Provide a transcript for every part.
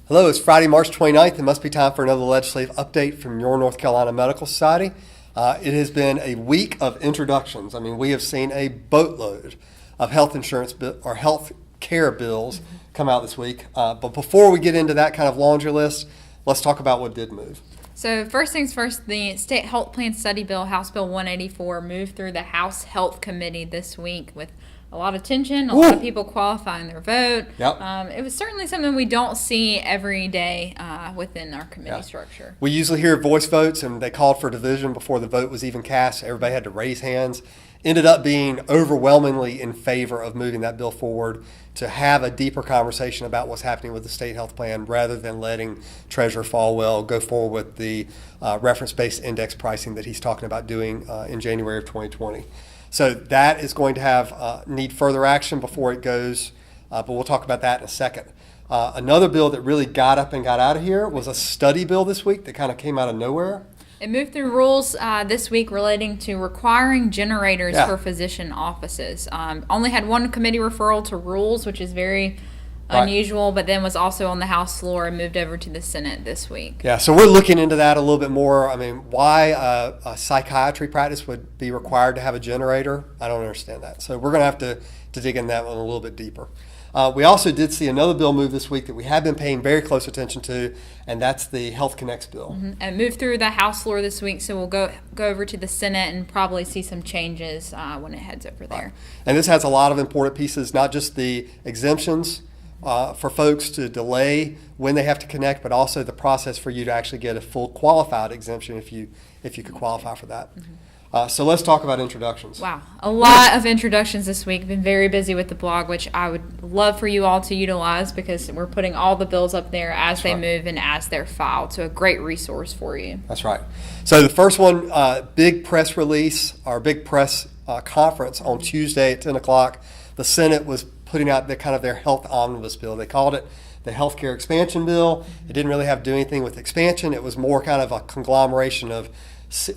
Hello, it's Friday, March 29th. It must be time for another legislative update from your North Carolina Medical Society. It has been a week of introductions. I mean, we have seen a boatload of health insurance or health care bills come out this week. But before we get into that kind of laundry list, let's talk about what did move. So first things first, the State Health Plan Study Bill, House Bill 184, moved through the House Health Committee this week with a lot of tension, a lot of people qualifying their vote. Yep. It was certainly something we don't see every day within our committee structure. We usually hear voice votes, and they called for division before the vote was even cast. Everybody had to raise hands. Ended up being overwhelmingly in favor of moving that bill forward to have a deeper conversation about what's happening with the state health plan rather than letting Treasurer Falwell go forward with the reference-based index pricing that he's talking about doing in January of 2020. So that is going to have need further action before it goes, but we'll talk about that in a second. Another bill that really got up and got out of here was a study bill this week that kind of came out of nowhere. It moved through rules this week relating to requiring generators for physician offices. Only had one committee referral to rules, which is very unusual, but then was also on the House floor and moved over to the Senate this week. Yeah, so we're looking into that a little bit more. I mean, why a psychiatry practice would be required to have a generator, I don't understand that. So we're going to have to dig in that one a little bit deeper. We also did see another bill move this week that we have been paying very close attention to, and that's the Health Connects bill. It moved through the House floor this week, so we'll go over to the Senate and probably see some changes when it heads over there. And this has a lot of important pieces, not just the exemptions for folks to delay when they have to connect, but also the process for you to actually get a full qualified exemption if you could qualify for that. So let's talk about introductions. Wow, a lot of introductions this week. Been very busy with the blog, which I would love for you all to utilize because we're putting all the bills up there as they move and as they're filed. So a great resource for you. That's right. So the first one, big press release, or big press conference on Tuesday at 10 o'clock. The Senate was putting out their health omnibus bill. They called it the healthcare expansion bill. It didn't really have to do anything with expansion. It was more kind of a conglomeration of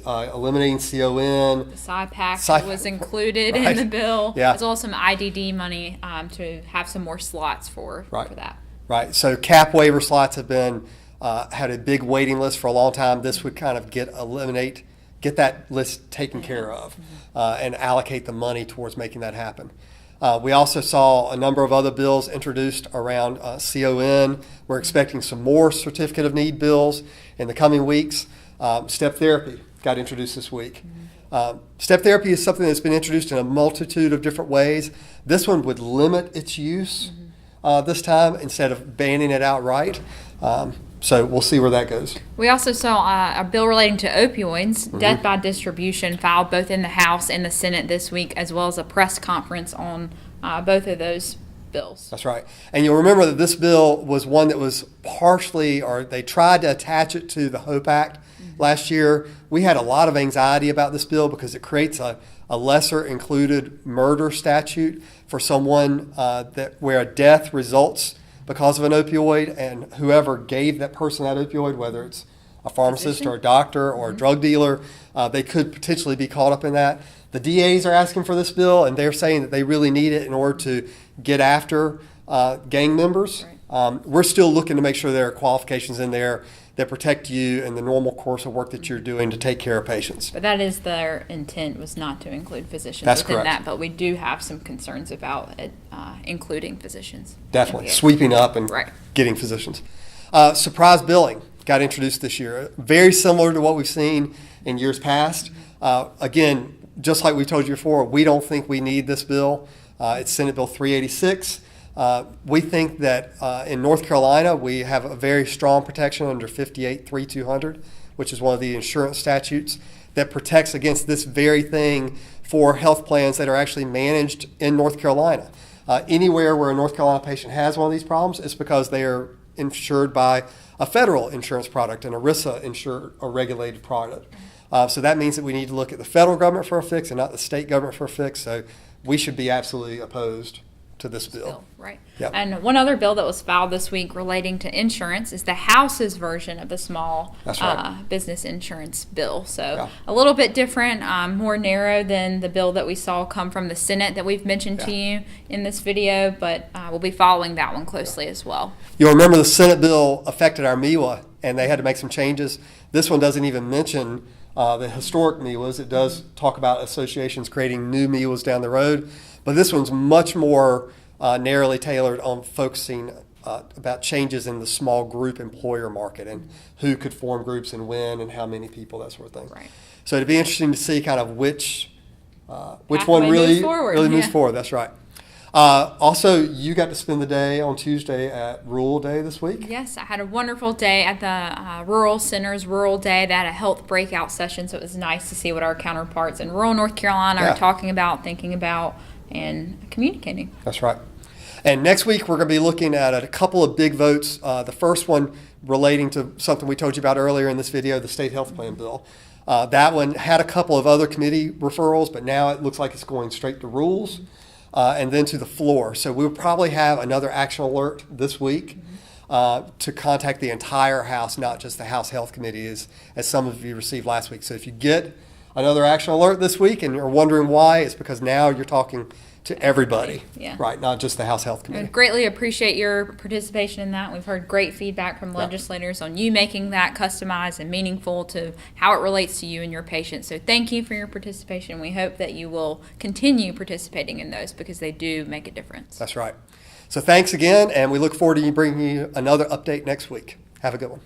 eliminating CON. The SIPAC was included in the bill, as well as some IDD money to have some more slots for that. Right. So cap waiver slots have been had a big waiting list for a long time. This would kind of get that list taken care of and allocate the money towards making that happen. We also saw a number of other bills introduced around CON. We're expecting some more certificate of need bills in the coming weeks. Step therapy got introduced this week. Step therapy is something that's been introduced in a multitude of different ways. This one would limit its use this time instead of banning it outright. So we'll see where that goes. We also saw a bill relating to opioids, death by distribution, filed both in the House and the Senate this week, as well as a press conference on both of those bills. That's right. And you'll remember that this bill was one that was partially, or they tried to attach it to the HOPE Act last year. We had a lot of anxiety about this bill because it creates a lesser included murder statute for someone where a death results because of an opioid, and whoever gave that person that opioid, whether it's a pharmacist or a doctor or a drug dealer, they could potentially be caught up in that. The DAs are asking for this bill, and they're saying that they really need it in order to get after gang members. We're still looking to make sure there are qualifications in there that protect you in the normal course of work that you're doing to take care of patients. But that is their intent, was not to include physicians within that, but we do have some concerns about it, including physicians. Definitely, sweeping up and getting physicians. Surprise billing got introduced this year, very similar to what we've seen in years past. Again, just like we told you before, we don't think we need this bill. It's Senate Bill 386. We think that in North Carolina, we have a very strong protection under 58.3200, which is one of the insurance statutes that protects against this very thing for health plans that are actually managed in North Carolina. Anywhere where a North Carolina patient has one of these problems, it's because they are insured by a federal insurance product, an ERISA insured or regulated product. So that means that we need to look at the federal government for a fix and not the state government for a fix. So we should be absolutely opposed to this bill. Right. Yep. And one other bill that was filed this week relating to insurance is the House's version of the small business insurance bill. So a little bit different, more narrow than the bill that we saw come from the Senate that we've mentioned to you in this video, but we'll be following that one closely as well. You'll remember the Senate bill affected our MEWA, and they had to make some changes. This one doesn't even mention the historic MEWAs. It does talk about associations creating new MEWAs down the road, but this one's much more narrowly tailored on focusing about changes in the small group employer market and who could form groups and when and how many people, that sort of thing. Right. So it'd be interesting to see kind of which one really moves forward. That's right. Also, you got to spend the day on Tuesday at Rural Day this week. Yes, I had a wonderful day at the Rural Center's Rural Day. They had a health breakout session, so it was nice to see what our counterparts in rural North Carolina are talking about, thinking about, and communicating. That's right. And next week, we're going to be looking at a couple of big votes. The first one relating to something we told you about earlier in this video, the state health plan bill. That one had a couple of other committee referrals, but now it looks like it's going straight to rules. And then to the floor. So we'll probably have another action alert this week to contact the entire House, not just the House Health Committee, as some of you received last week. So if you get another action alert this week and you're wondering why, it's because now you're talking to everybody, right? Not just the House Health Committee. I greatly appreciate your participation in that. We've heard great feedback from legislators on you making that customized and meaningful to how it relates to you and your patients. So thank you for your participation. We hope that you will continue participating in those because they do make a difference. That's right. So thanks again, and we look forward to bringing you another update next week. Have a good one.